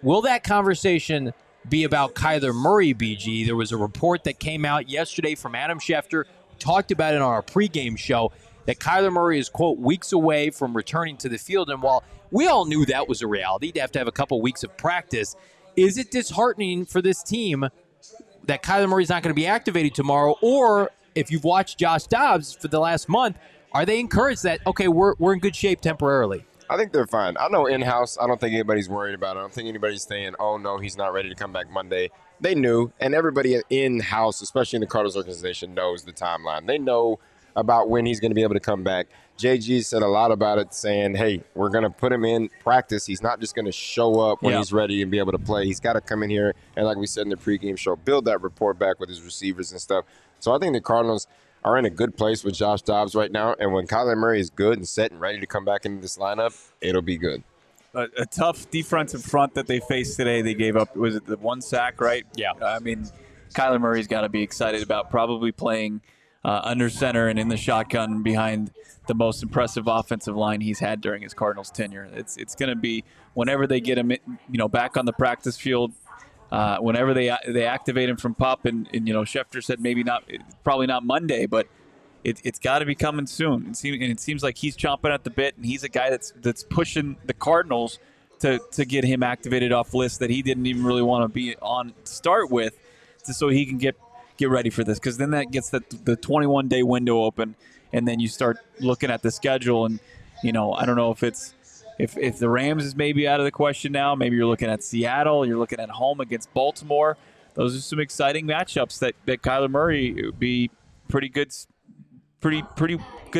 Will that conversation be about Kyler Murray, BG? There was a report that came out yesterday from Adam Schefter, talked about it on our pregame show, that Kyler Murray is, quote, weeks away from returning to the field. And while we all knew that was a reality, to have a couple weeks of practice, is it disheartening for this team that Kyler Murray's not going to be activated tomorrow? Or if you've watched Josh Dobbs for the last month, are they encouraged that, okay, we're in good shape temporarily? I think they're fine. I know in-house, I don't think anybody's worried about it. I don't think anybody's saying, oh, no, he's not ready to come back Monday. They knew, and everybody in-house, especially in the Cardinals organization, knows the timeline. They know about when he's going to be able to come back. JG said a lot about it, saying, hey, we're going to put him in practice. He's not just going to show up when he's ready and be able to play. He's got to come in here and, like we said in the pregame show, build that rapport back with his receivers and stuff. So I think the Cardinals are in a good place with Josh Dobbs right now. And when Kyler Murray is good and set and ready to come back into this lineup, it'll be good. A tough defensive front that they faced today. They gave up, was it the one sack, right? Yeah. I mean, Kyler Murray's got to be excited about probably playing under center and in the shotgun behind the most impressive offensive line he's had during his Cardinals tenure. It's going to be whenever they get him, back on the practice field, whenever they activate him from PUP, and Schefter said probably not Monday, but it's got to be coming soon. It seems like he's chomping at the bit, and he's a guy that's pushing the Cardinals to get him activated off lists that he didn't even really want to be on to start with, so he can get ready for this, because then that gets the 21-day window open, and then you start looking at the schedule, and I don't know if the Rams is maybe out of the question now. Maybe you're looking at Seattle, you're looking at home against Baltimore. Those are some exciting matchups that Kyler Murray would be pretty good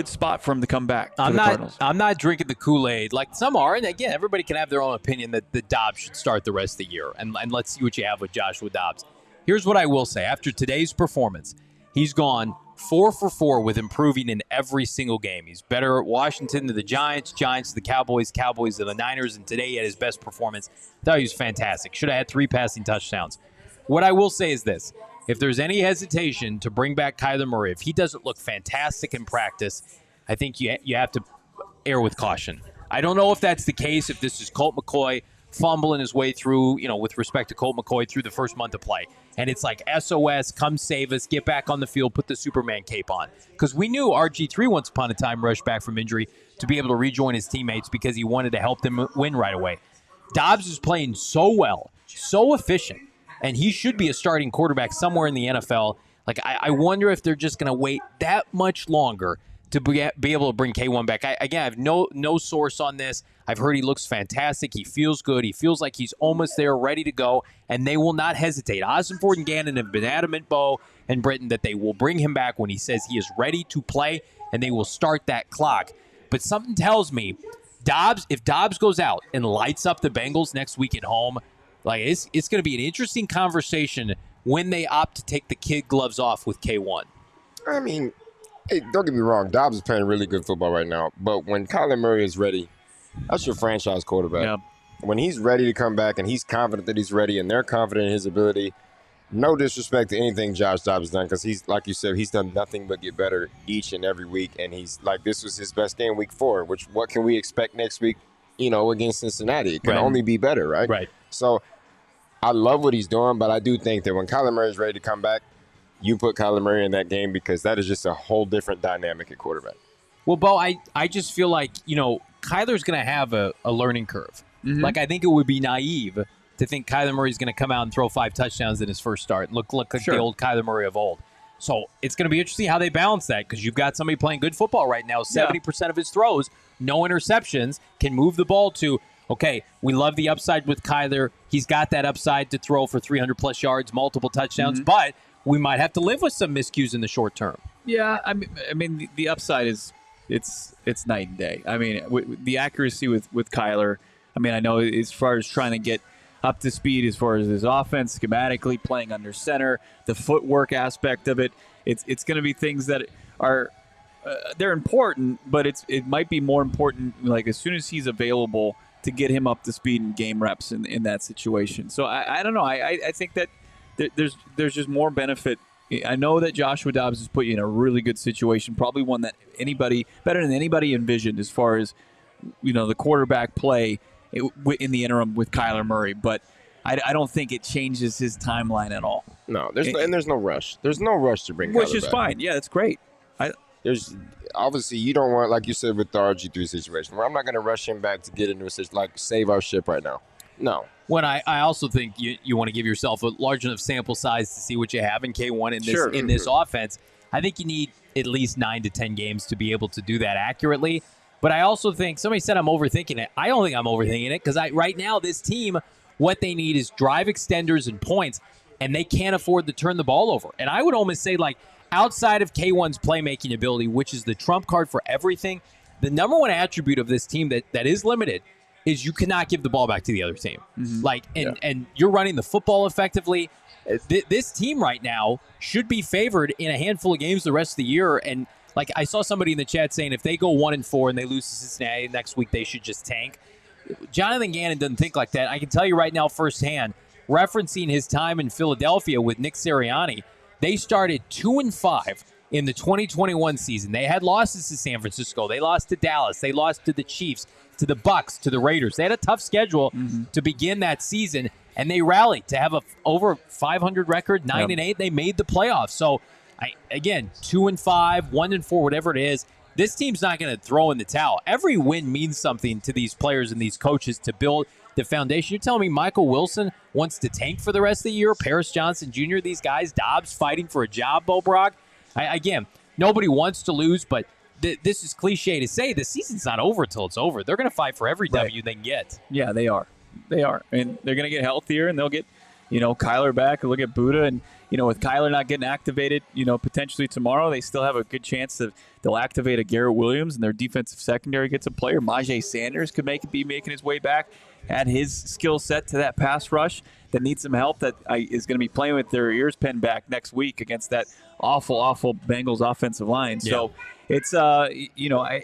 spot for him to come back to the Cardinals. I'm not drinking the Kool-Aid like some are, and again, everybody can have their own opinion that Dobbs should start the rest of the year, and let's see what you have with Joshua Dobbs. Here's what I will say. After today's performance, he's gone 4 for 4 with improving in every single game. He's better at Washington to the Giants, Giants to the Cowboys, Cowboys to the Niners, and today he had his best performance. I thought he was fantastic. Should have had 3 passing touchdowns. What I will say is this. If there's any hesitation to bring back Kyler Murray, if he doesn't look fantastic in practice, I think you have to err with caution. I don't know if that's the case, if this is Colt McCoy fumbling his way through, with respect to Colt McCoy through the first month of play. And it's like SOS, come save us, get back on the field, put the Superman cape on. Because we knew RG3 once upon a time rushed back from injury to be able to rejoin his teammates because he wanted to help them win right away. Dobbs is playing so well, so efficient, and he should be a starting quarterback somewhere in the NFL. Like, I wonder if they're just going to wait that much longer to be able to bring K1 back. I have no source on this. I've heard he looks fantastic. He feels good. He feels like he's almost there, ready to go, and they will not hesitate. Ossenford and Gannon have been adamant, Bo and Britton, that they will bring him back when he says he is ready to play, and they will start that clock. But something tells me if Dobbs goes out and lights up the Bengals next week at home, like it's going to be an interesting conversation when they opt to take the kid gloves off with K1. I mean, hey, don't get me wrong. Dobbs is playing really good football right now. But when Kyler Murray is ready, that's your franchise quarterback. Yeah. When he's ready to come back and he's confident that he's ready and they're confident in his ability, no disrespect to anything Josh Dobbs has done, because he's, like you said, he's done nothing but get better each and every week. And he's like, this was his best game week 4, which what can we expect next week, against Cincinnati? It can only be better, right? Right. So I love what he's doing, but I do think that when Kyler Murray is ready to come back, you put Kyler Murray in that game, because that is just a whole different dynamic at quarterback. Well, Bo, I just feel like, Kyler's going to have a learning curve. Mm-hmm. Like, I think it would be naive to think Kyler Murray's going to come out and throw 5 touchdowns in his first start. Look like the old Kyler Murray of old. So it's going to be interesting how they balance that, because you've got somebody playing good football right now. 70% of his throws, no interceptions, can move the ball to, okay, we love the upside with Kyler. He's got that upside to throw for 300-plus yards, multiple touchdowns, but we might have to live with some miscues in the short term. Yeah, I mean, the upside is it's night and day. I mean, the accuracy with Kyler. I mean, I know as far as trying to get up to speed as far as his offense, schematically, playing under center, the footwork aspect of it. It's going to be things that are they're important, but it might be more important like as soon as he's available to get him up to speed in game reps in that situation. So I don't know. I think that there's just more benefit. I know that Joshua Dobbs has put you in a really good situation, probably one that better than anybody envisioned as far as the quarterback play in the interim with Kyler Murray, but I don't think it changes his timeline at all. No, there's no rush. There's no rush to bring Kyler Which is back. fine. Yeah, that's great. There's obviously you don't want, like you said with the RG3 situation, where I'm not going to rush him back to get into a situation like save our ship right now. No. When I also think you want to give yourself a large enough sample size to see what you have in K1 in this in this offense. I think you need at least 9 to 10 games to be able to do that accurately. But I also think somebody said I'm overthinking it. I don't think I'm overthinking it because right now this team, what they need is drive extenders and points, and they can't afford to turn the ball over. And I would almost say, like, outside of K1's playmaking ability, which is the trump card for everything, the number one attribute of this team that is limited is you cannot give the ball back to the other team. Mm-hmm. And you're running the football effectively. This team right now should be favored in a handful of games the rest of the year. And like I saw somebody in the chat saying if they go 1-4 and they lose to Cincinnati next week, they should just tank. Jonathan Gannon doesn't think like that. I can tell you right now firsthand, referencing his time in Philadelphia with Nick Sirianni, they started 2-5 in the 2021 season. They had losses to San Francisco. They lost to Dallas. They lost to the Chiefs, to the Bucks, to the Raiders. They had a tough schedule to begin that season, and they rallied to have a over 500 record, 9-8. They made the playoffs. So, again, 2-5, 1-4, whatever it is, this team's not going to throw in the towel. Every win means something to these players and these coaches to build the foundation. You're telling me Michael Wilson wants to tank for the rest of the year? Paris Johnson Jr., these guys, Dobbs fighting for a job, Bo Brock? Again, nobody wants to lose, but this is cliche to say. The season's not over until it's over. They're going to fight for every W they can get. Yeah, they are. They are. And they're going to get healthier, and they'll get, Kyler back. Look at Buddha. And, with Kyler not getting activated, potentially tomorrow, they still have a good chance that they'll activate a Garrett Williams, and their defensive secondary gets a player. Majay Sanders could be making his way back. Add his skill set to that pass rush that needs some help, that is going to be playing with their ears pinned back next week against that awful Bengals offensive line. Yeah. So it's, the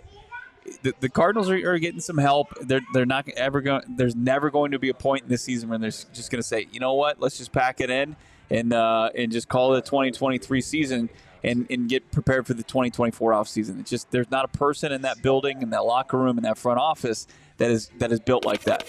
Cardinals are getting some help. They're not ever going. There's never going to be a point in this season when they're just going to say, you know what, let's just pack it in and just call it a 2023 season and get prepared for the 2024 offseason. It's just there's not a person in that building, in that locker room, in that front office that is built like that.